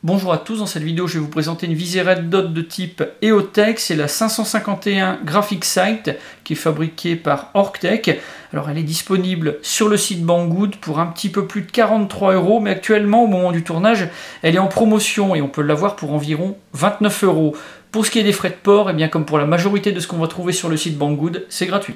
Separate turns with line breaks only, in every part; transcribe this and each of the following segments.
Bonjour à tous, dans cette vidéo je vais vous présenter une visée Red Dot de type EOTech, c'est la 551 Graphic Sight qui est fabriquée par Orctech. Alors elle est disponible sur le site Banggood pour un petit peu plus de 43 €, mais actuellement au moment du tournage elle est en promotion et on peut l'avoir pour environ 29 €. Pour ce qui est des frais de port, et bien comme pour la majorité de ce qu'on va trouver sur le site Banggood, c'est gratuit.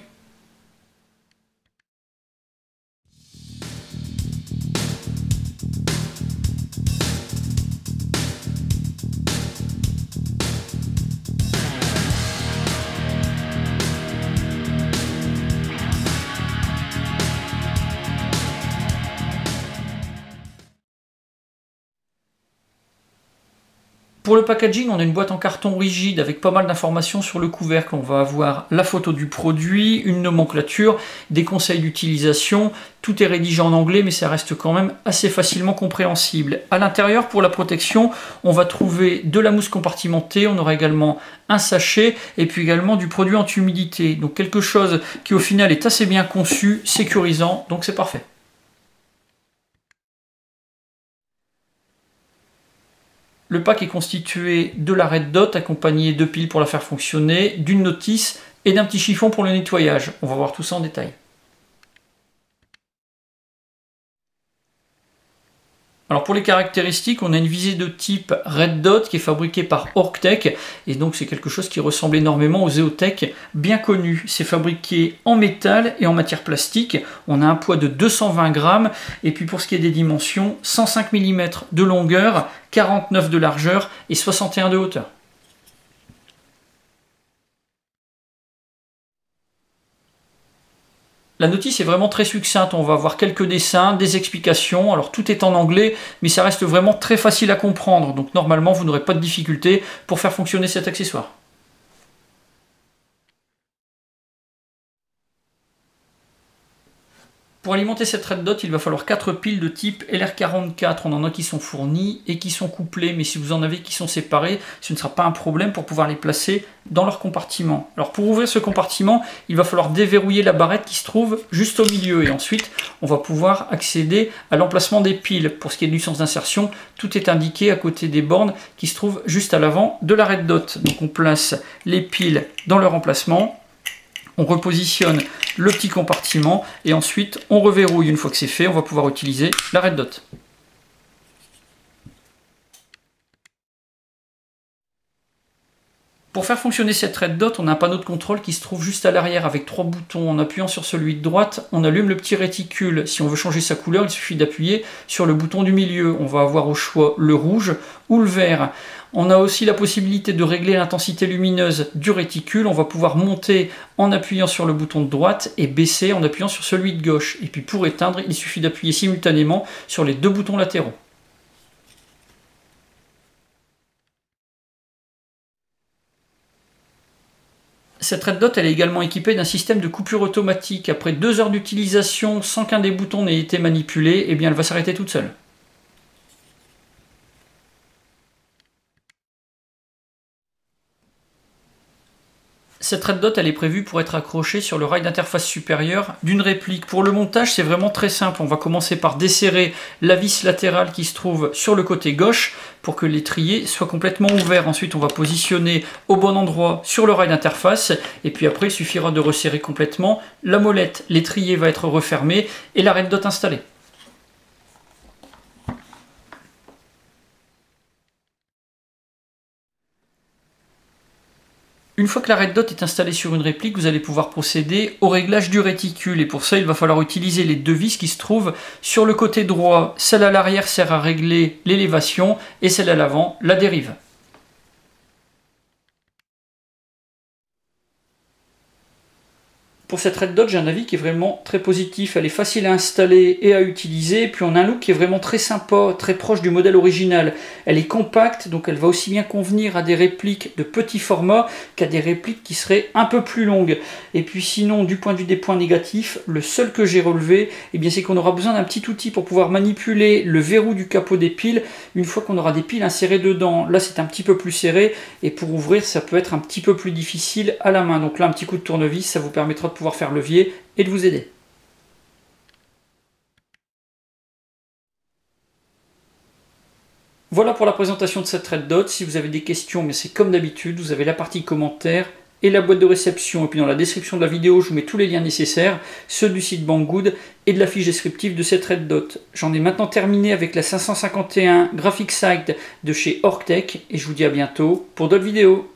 Pour le packaging, on a une boîte en carton rigide avec pas mal d'informations sur le couvercle. On va avoir la photo du produit, une nomenclature, des conseils d'utilisation. Tout est rédigé en anglais, mais ça reste quand même assez facilement compréhensible. À l'intérieur, pour la protection, on va trouver de la mousse compartimentée. On aura également un sachet et puis également du produit anti-humidité. Donc quelque chose qui au final est assez bien conçu, sécurisant, donc c'est parfait. Le pack est constitué de la Red Dot accompagnée de piles pour la faire fonctionner, d'une notice et d'un petit chiffon pour le nettoyage. On va voir tout ça en détail. Alors pour les caractéristiques, on a une visée de type Red Dot qui est fabriquée par Orctech et donc c'est quelque chose qui ressemble énormément aux EOTech bien connus. C'est fabriqué en métal et en matière plastique. On a un poids de 220 grammes et puis pour ce qui est des dimensions, 105 mm de longueur, 49 de largeur et 61 de hauteur. La notice est vraiment très succincte, on va avoir quelques dessins, des explications, alors tout est en anglais, mais ça reste vraiment très facile à comprendre, donc normalement vous n'aurez pas de difficulté pour faire fonctionner cet accessoire. Pour alimenter cette Red Dot, il va falloir 4 piles de type LR44. On en a qui sont fournies et qui sont couplées, mais si vous en avez qui sont séparées, ce ne sera pas un problème pour pouvoir les placer dans leur compartiment. Alors pour ouvrir ce compartiment, il va falloir déverrouiller la barrette qui se trouve juste au milieu et ensuite on va pouvoir accéder à l'emplacement des piles. Pour ce qui est du sens d'insertion, tout est indiqué à côté des bornes qui se trouvent juste à l'avant de la Red Dot. Donc on place les piles dans leur emplacement. On repositionne le petit compartiment et ensuite on reverrouille. Une fois que c'est fait, on va pouvoir utiliser la Red Dot. Pour faire fonctionner cette Red Dot, on a un panneau de contrôle qui se trouve juste à l'arrière avec 3 boutons. En appuyant sur celui de droite, on allume le petit réticule. Si on veut changer sa couleur, il suffit d'appuyer sur le bouton du milieu. On va avoir au choix le rouge ou le vert. On a aussi la possibilité de régler l'intensité lumineuse du réticule. On va pouvoir monter en appuyant sur le bouton de droite et baisser en appuyant sur celui de gauche. Et puis pour éteindre, il suffit d'appuyer simultanément sur les 2 boutons latéraux. Cette Red Dot elle est également équipée d'un système de coupure automatique. Après 2 heures d'utilisation sans qu'un des boutons n'ait été manipulé, eh bien elle va s'arrêter toute seule. Cette Red Dot elle est prévue pour être accrochée sur le rail d'interface supérieur d'une réplique. Pour le montage, c'est vraiment très simple. On va commencer par desserrer la vis latérale qui se trouve sur le côté gauche pour que l'étrier soit complètement ouvert. Ensuite, on va positionner au bon endroit sur le rail d'interface et puis après, il suffira de resserrer complètement la molette. L'étrier va être refermé et la Red Dot installée. Une fois que la Red Dot est installée sur une réplique, vous allez pouvoir procéder au réglage du réticule. Et pour ça, il va falloir utiliser les 2 vis qui se trouvent sur le côté droit. Celle à l'arrière sert à régler l'élévation et celle à l'avant, la dérive. Pour cette Red Dot, j'ai un avis qui est vraiment très positif. Elle est facile à installer et à utiliser. Puis on a un look qui est vraiment très sympa, très proche du modèle original. Elle est compacte, donc elle va aussi bien convenir à des répliques de petit format qu'à des répliques qui seraient un peu plus longues. Et puis sinon, du point de vue des points négatifs, le seul que j'ai relevé, eh bien c'est qu'on aura besoin d'un petit outil pour pouvoir manipuler le verrou du capot des piles une fois qu'on aura des piles insérées dedans. Là, c'est un petit peu plus serré et pour ouvrir, ça peut être un petit peu plus difficile à la main. Donc là, un petit coup de tournevis, ça vous permettra de pouvoir faire levier et de vous aider. Voilà pour la présentation de cette Red Dot. Si vous avez des questions, mais c'est comme d'habitude, vous avez la partie commentaires et la boîte de réception. Et puis dans la description de la vidéo, je vous mets tous les liens nécessaires, ceux du site Banggood et de la fiche descriptive de cette Red Dot. J'en ai maintenant terminé avec la 551 Graphic Sight de chez Orctech et je vous dis à bientôt pour d'autres vidéos.